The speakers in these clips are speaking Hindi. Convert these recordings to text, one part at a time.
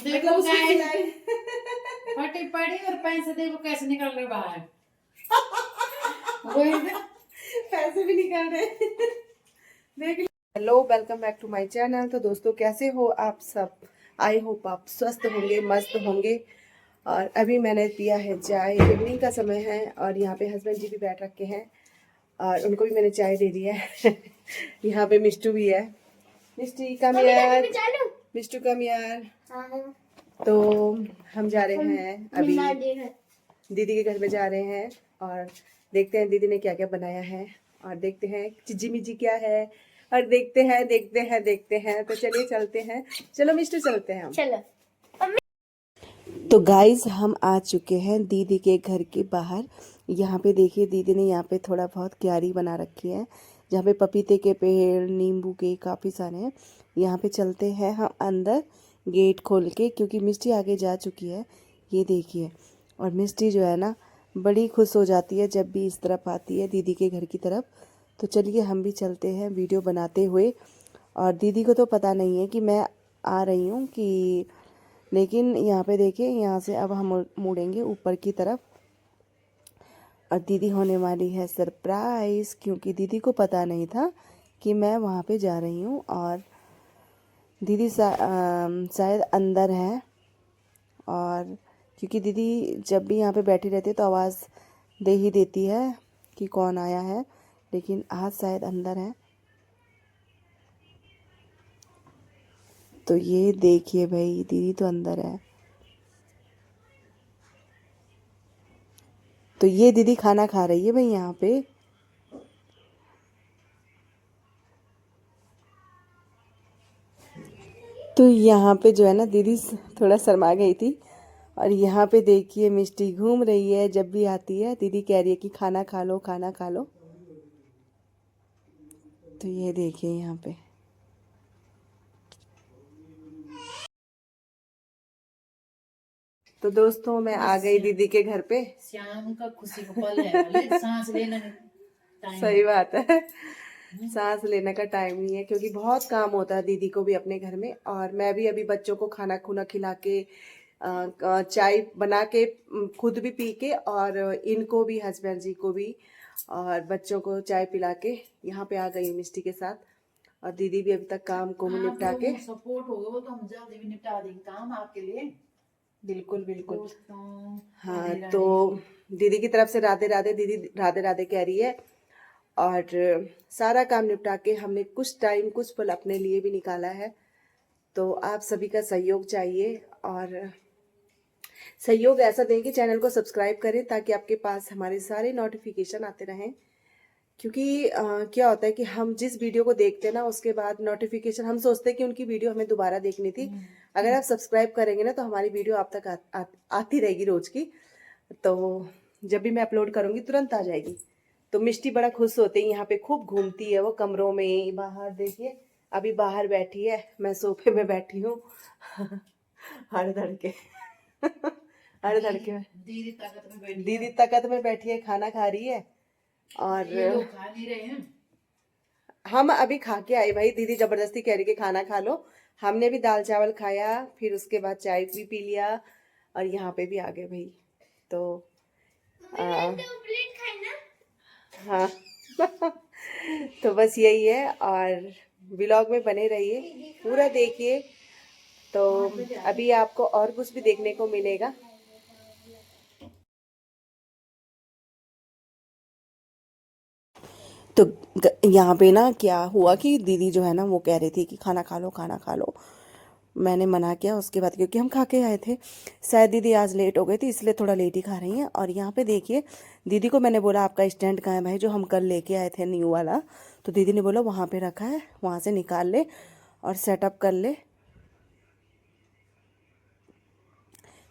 देखो गाइस, फटी पड़ी और पैसे देखो कैसे निकल रहे बाहर। वही ना, पैसे भी निकल रहे देख। Hello, welcome back to my channel. तो दोस्तों, कैसे हो आप सब? आई होप आप स्वस्थ होंगे, मस्त होंगे। और अभी मैंने पिया है चाय, इवनिंग का समय है और यहाँ पे हस्बैंड जी भी बैठ रखे हैं और उनको भी मैंने चाय दे दी है। यहाँ पे मिष्टू भी है। मिष्टी कम यार, मिष्टू कम यार। तो हम जा रहे हैं अभी दीदी के घर में जा रहे हैं और देखते हैं दीदी ने क्या क्या बनाया है और देखते हैं चिज्जी मिज्जी क्या है और देखते हैं। तो चलिए चलते हैं। चलो मिस्टर, चलते हैं हम। चलो। तो गाइज, हम आ चुके हैं दीदी के घर के बाहर। यहाँ पे देखिए, दीदी ने यहाँ पे थोड़ा बहुत क्यारी बना रखी है जहाँ पे पपीते के पेड़, नींबू के काफ़ी सारे हैं। यहाँ पे चलते हैं हम अंदर, गेट खोल के, क्योंकि मिस्टी आगे जा चुकी है। ये देखिए, और मिस्टी जो है ना, बड़ी खुश हो जाती है जब भी इस तरफ आती है, दीदी के घर की तरफ। तो चलिए हम भी चलते हैं वीडियो बनाते हुए। और दीदी को तो पता नहीं है कि मैं आ रही हूँ कि, लेकिन यहाँ पे देखिए, यहाँ से अब हम मुड़ेंगे ऊपर की तरफ और दीदी होने वाली है सरप्राइज़, क्योंकि दीदी को पता नहीं था कि मैं वहाँ पे जा रही हूँ। और दीदी शायद अंदर है, और क्योंकि दीदी जब भी यहाँ पे बैठी रहती है तो आवाज़ दे ही देती है कि कौन आया है, लेकिन आज शायद अंदर है। तो ये देखिए भाई, दीदी तो अंदर है। तो ये दीदी खाना खा रही है भाई यहाँ पे। तो यहाँ पे जो है ना, दीदी थोड़ा शर्मा गई थी। और यहाँ पे देखिए, मिष्टी घूम रही है। जब भी आती है दीदी कह रही है कि खाना खा लो, खाना खा लो। तो ये देखिए यहाँ पे। तो दोस्तों, मैं आ गई दीदी के घर पे। शाम का खुशी का पल है वाले, सांस लेने का टाइम। सही बात है, सांस लेने का टाइम नहीं है, क्योंकि बहुत काम होता है दीदी को भी अपने घर में। और मैं भी अभी बच्चों को खाना खुना खिला के, चाय बना के, खुद भी पी के, और इनको भी, हस्बैंड जी को भी और बच्चों को चाय पिला के यहाँ पे आ गई मिष्टी के साथ। और दीदी भी अभी तक काम को निपटा के। सपोर्ट होगा वो तो हम जल्दी भी निपटा देंगे काम आपके लिए। बिल्कुल बिल्कुल। दोस्तों, हाँ, तो दीदी की तरफ से राधे राधे। दीदी राधे राधे कह रही है। और सारा काम निपटा के हमने कुछ टाइम, कुछ पल अपने लिए भी निकाला है। तो आप सभी का सहयोग चाहिए, और सहयोग ऐसा दें कि चैनल को सब्सक्राइब करें ताकि आपके पास हमारे सारे नोटिफिकेशन आते रहें। क्योंकि क्या होता है कि हम जिस वीडियो को देखते हैं ना, उसके बाद नोटिफिकेशन, हम सोचते हैं कि उनकी वीडियो हमें दोबारा देखनी थी। अगर आप सब्सक्राइब करेंगे ना, तो हमारी वीडियो आप तक आती रहेगी रोज की। तो जब भी मैं अपलोड करूँगी तुरंत आ जाएगी। तो मिष्टी बड़ा खुश होते हैं, यहाँ पे खूब घूमती है वो कमरों में, बाहर देखिए। अभी बाहर बैठी है, मैं सोफे में बैठी हूँ। हर धड़ के हर धड़ के दीदी तकत में बैठी है, खाना खा रही है। और ये लोग खा नहीं रहे हैं। हम अभी खा के आए भाई। दीदी जबरदस्ती कह रही कि खाना खा लो। हमने भी दाल चावल खाया, फिर उसके बाद चाय भी पी लिया और यहाँ पे भी आ गए भाई। तो हाँ। तो बस यही है, और व्लॉग में बने रहिए, पूरा देखिए। तो अभी आपको और कुछ भी देखने को मिलेगा। तो यहाँ पे ना क्या हुआ कि दीदी जो है ना, वो कह रही थी कि खाना खा लो, खाना खा लो। मैंने मना किया उसके बाद, क्योंकि हम खा के आए थे। शायद दीदी आज लेट हो गई थी, इसलिए थोड़ा लेट ही खा रही हैं। और यहाँ पे देखिए, दीदी को मैंने बोला आपका स्टैंड कहाँ है भाई, जो हम कल लेके आए थे न्यू वाला। तो दीदी ने बोला वहाँ पे रखा है, वहाँ से निकाल ले और सेटअप कर ले।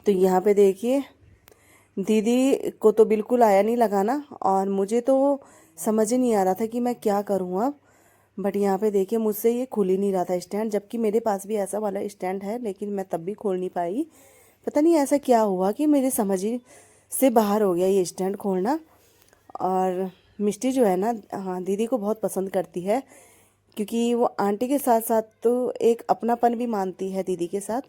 तो यहाँ पे देखिए, दीदी को तो बिल्कुल आया नहीं लगाना, और मुझे तो समझ ही नहीं आ रहा था कि मैं क्या करूँ अब। बट यहाँ पे देखिए, मुझसे ये खुल ही नहीं रहा था स्टैंड, जबकि मेरे पास भी ऐसा वाला स्टैंड है, लेकिन मैं तब भी खोल नहीं पाई। पता नहीं ऐसा क्या हुआ कि मेरे समझ ही से बाहर हो गया ये स्टैंड खोलना। और मिष्टी जो है ना, हाँ, दीदी को बहुत पसंद करती है, क्योंकि वो आंटी के साथ साथ तो एक अपनापन भी मानती है दीदी के साथ।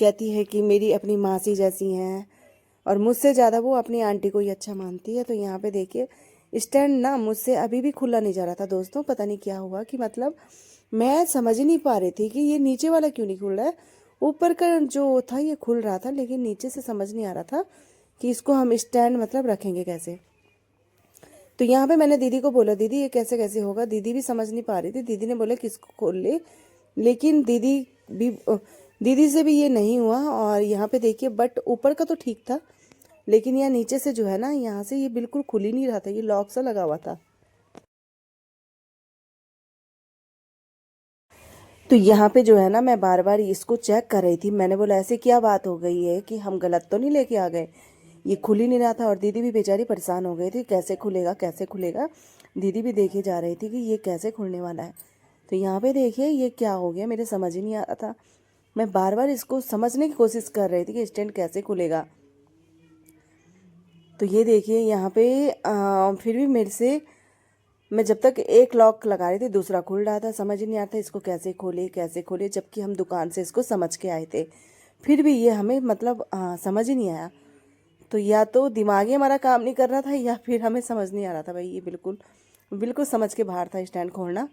कहती है कि मेरी अपनी मासी जैसी हैं, और मुझसे ज़्यादा वो अपनी आंटी को ही अच्छा मानती है। तो यहाँ पे देखिए स्टैंड ना मुझसे अभी भी खुला नहीं जा रहा था दोस्तों। पता नहीं क्या हुआ कि मतलब मैं समझ ही नहीं पा रही थी कि ये नीचे वाला क्यों नहीं खुल रहा है। ऊपर का जो था ये खुल रहा था, लेकिन नीचे से समझ नहीं आ रहा था कि इसको हम स्टैंड मतलब रखेंगे कैसे। तो यहाँ पे मैंने दीदी को बोला, दीदी ये कैसे कैसे होगा। दीदी भी समझ नहीं पा रही थी। दीदी ने बोला कि इसको खोल ले, लेकिन दीदी से भी ये नहीं हुआ। और यहाँ पे देखिए बट ऊपर का तो ठीक था, लेकिन यहाँ नीचे से जो है ना, यहाँ से ये बिल्कुल खुल ही नहीं रहा था, ये लॉक सा लगा हुआ था। तो यहाँ पे जो है ना, मैं बार बार इसको चेक कर रही थी। मैंने बोला ऐसे क्या बात हो गई है कि हम गलत तो नहीं लेके आ गए। ये खुल ही नहीं रहा था, और दीदी भी बेचारी परेशान हो गई थी, कैसे खुलेगा कैसे खुलेगा। दीदी भी देखे जा रही थी कि ये कैसे खुलने वाला है। तो यहाँ पे देखिए ये क्या हो गया, मेरे समझ ही नहीं आ रहा था। मैं बार बार इसको समझने की कोशिश कर रही थी कि स्टैंड कैसे खुलेगा। तो ये देखिए यहाँ पे फिर भी मेरे से, मैं जब तक एक लॉक लगा रही थी दूसरा खुल रहा था। समझ ही नहीं आता इसको कैसे खोले कैसे खोले, जबकि हम दुकान से इसको समझ के आए थे। फिर भी ये हमें मतलब समझ ही नहीं आया। तो या तो दिमाग ही हमारा काम नहीं कर रहा था, या फिर हमें समझ नहीं आ रहा था। भाई ये बिल्कुल बिल्कुल समझ के बाहर था स्टैंड खोलना।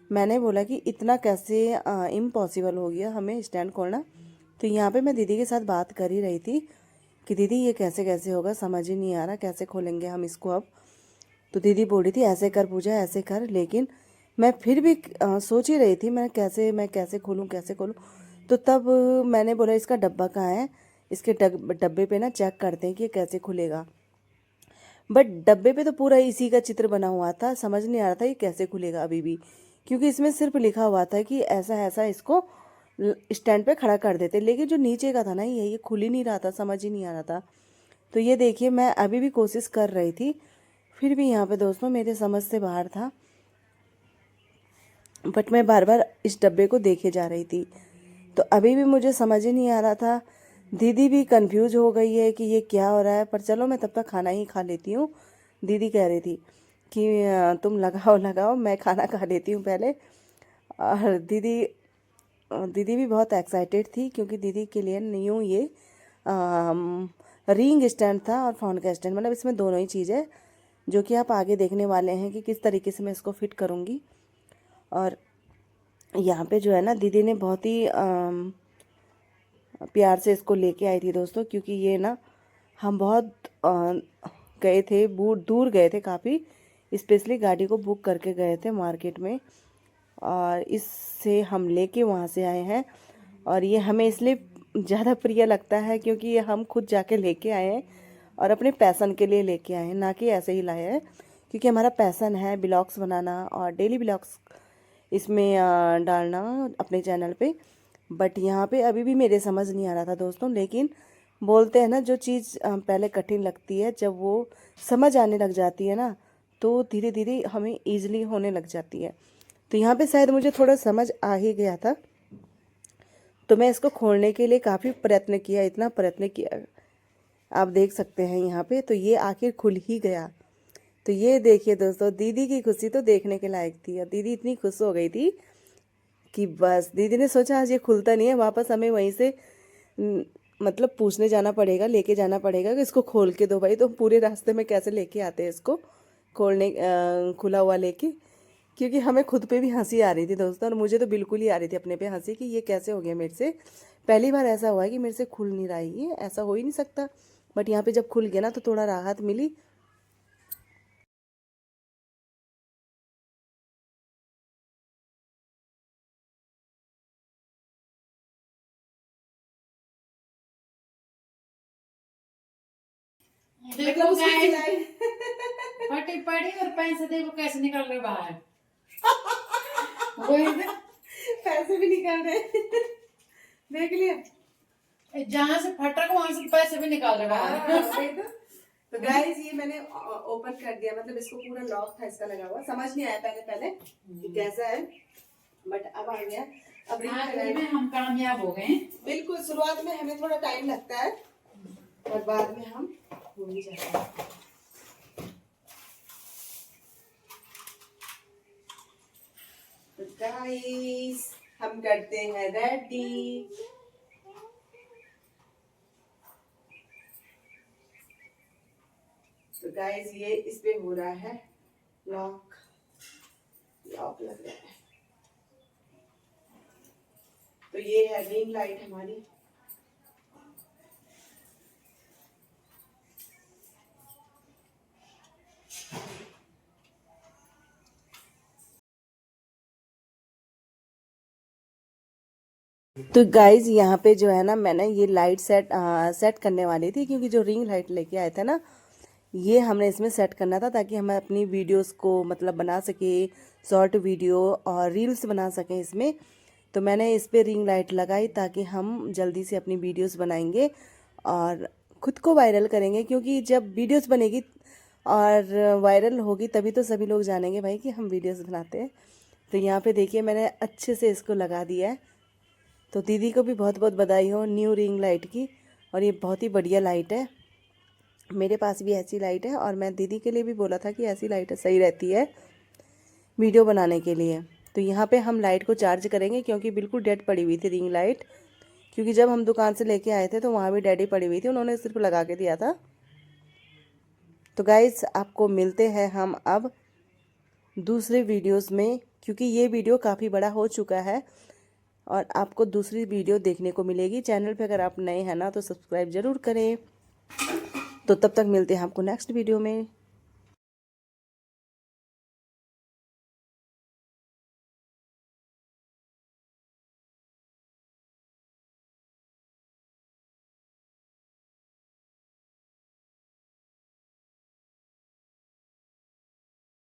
मैंने बोला कि इतना कैसे इम्पॉसिबल हो गया हमें स्टैंड खोलना। तो यहाँ पे मैं दीदी के साथ बात कर ही रही थी कि दीदी ये कैसे कैसे होगा, समझ ही नहीं आ रहा कैसे खोलेंगे हम इसको अब। तो दीदी बोल रही थी ऐसे कर पूजा ऐसे कर, लेकिन मैं फिर भी सोच ही रही थी मैं कैसे खोलूँ कैसे खोलूँ। तो तब मैंने बोला इसका डब्बा कहाँ है, इसके डब्बे पे ना चेक करते हैं कि ये कैसे खुलेगा। बट डब्बे पे तो पूरा इसी का चित्र बना हुआ था, समझ नहीं आ रहा था ये कैसे खुलेगा अभी भी, क्योंकि इसमें सिर्फ लिखा हुआ था कि ऐसा ऐसा इसको स्टैंड पे खड़ा कर देते। लेकिन जो नीचे का था ना ये खुल ही नहीं रहा था, समझ ही नहीं आ रहा था। तो ये देखिए मैं अभी भी कोशिश कर रही थी, फिर भी यहाँ पे दोस्तों मेरे समझ से बाहर था। बट मैं बार बार इस डब्बे को देखे जा रही थी, तो अभी भी मुझे समझ ही नहीं आ रहा था। दीदी भी कंफ्यूज हो गई है कि ये क्या हो रहा है, पर चलो मैं तब तक खाना ही खा लेती हूँ। दीदी कह रही थी कि तुम लगाओ लगाओ, मैं खाना खा लेती हूँ पहले। और दीदी भी बहुत एक्साइटेड थी, क्योंकि दीदी के लिए न्यू ये रिंग स्टैंड था और फ़ोन का स्टैंड, मतलब इसमें दोनों ही चीज़ है, जो कि आप आगे देखने वाले हैं कि किस तरीके से मैं इसको फिट करूँगी। और यहाँ पे जो है ना दीदी ने बहुत ही प्यार से इसको लेके आई थी दोस्तों, क्योंकि ये ना हम बहुत गए थे, दूर गए थे काफ़ी, स्पेशली गाड़ी को बुक करके गए थे मार्केट में, और इससे हम लेके वहाँ से आए हैं। और ये हमें इसलिए ज़्यादा प्रिय लगता है क्योंकि ये हम खुद जाके लेके आए हैं और अपने पैसन के लिए लेके आए हैं, ना कि ऐसे ही लाए हैं। क्योंकि हमारा पैसन है ब्लॉग्स बनाना और डेली ब्लॉग्स इसमें डालना अपने चैनल पे। बट यहाँ पे अभी भी मेरे समझ नहीं आ रहा था दोस्तों, लेकिन बोलते हैं ना जो चीज़ पहले कठिन लगती है, जब वो समझ आने लग जाती है ना, तो धीरे धीरे हमें ईजिली होने लग जाती है। तो यहाँ पे शायद मुझे थोड़ा समझ आ ही गया था, तो मैं इसको खोलने के लिए काफ़ी प्रयत्न किया, इतना प्रयत्न किया आप देख सकते हैं यहाँ पे। तो ये आखिर खुल ही गया। तो ये देखिए दोस्तों, दीदी की खुशी तो देखने के लायक थी, और दीदी इतनी खुश हो गई थी कि बस दीदी ने सोचा आज ये खुलता नहीं है, वापस हमें वहीं से मतलब पूछने जाना पड़ेगा, लेके जाना पड़ेगा कि इसको खोल के दो भाई। तो पूरे रास्ते में कैसे लेके आते हैं इसको खोलने खुला हुआ लेके, क्योंकि हमें खुद पे भी हंसी आ रही थी दोस्तों, और मुझे तो बिल्कुल ही आ रही थी अपने पे हंसी कि ये कैसे हो गया मेरे से। पहली बार ऐसा हुआ है कि मेरे से खुल नहीं रहा है, ये ऐसा हो ही नहीं सकता। बट यहाँ पे जब खुल गया ना तो थोड़ा राहत मिली। देखो गाइस, फटी पड़ी और पैसे देखो कैसे निकल रहे बाहर। वही ना, पैसे भी निकाल रहे देख लिया, जहाँ से फटक वहां से पैसे भी निकाल रहे बाहर। तो गाइस ये मैंने ओपन कर दिया, मतलब इसको पूरा लॉक था इसका लगा हुआ, समझ नहीं आया पहले पहले कि कैसा है, बट अब आ गया। अब रिंग में हम कामयाब हो गए। बिल्कुल, शुरुआत में हमें थोड़ा टाइम लगता है और बाद में हम हो ही जाते हैं। तो गाइस हम करते हैं रेडी। तो गाइस ये इस पे हो रहा है लॉक लग रहा है। तो ये है रिंग लाइट हमारी। तो गाइज यहाँ पे जो है ना, मैंने ये लाइट सेट करने वाली थी, क्योंकि जो रिंग लाइट लेके आए थे ना, ये हमने इसमें सेट करना था ताकि हम अपनी वीडियोस को मतलब बना सके, शॉर्ट वीडियो और रील्स बना सकें इसमें। तो मैंने इस पे रिंग लाइट लगाई ताकि हम जल्दी से अपनी वीडियोस बनाएंगे और खुद को वायरल करेंगे, क्योंकि जब वीडियोस बनेगी और वायरल होगी तभी तो सभी लोग जानेंगे भाई कि हम वीडियोस बनाते हैं। तो यहाँ पे देखिए मैंने अच्छे से इसको लगा दिया है। तो दीदी को भी बहुत बहुत बधाई हो न्यू रिंग लाइट की। और ये बहुत ही बढ़िया लाइट है, मेरे पास भी ऐसी लाइट है और मैं दीदी के लिए भी बोला था कि ऐसी लाइट सही रहती है वीडियो बनाने के लिए। तो यहाँ पे हम लाइट को चार्ज करेंगे, क्योंकि बिल्कुल डेड पड़ी हुई थी रिंग लाइट, क्योंकि जब हम दुकान से लेके आए थे तो वहाँ भी डेड ही पड़ी हुई थी, उन्होंने सिर्फ लगा के दिया था। तो गाइस आपको मिलते हैं हम अब दूसरे वीडियोस में, क्योंकि ये वीडियो काफ़ी बड़ा हो चुका है और आपको दूसरी वीडियो देखने को मिलेगी। चैनल पे अगर आप नए हैं ना तो सब्सक्राइब ज़रूर करें। तो तब तक मिलते हैं आपको नेक्स्ट वीडियो में।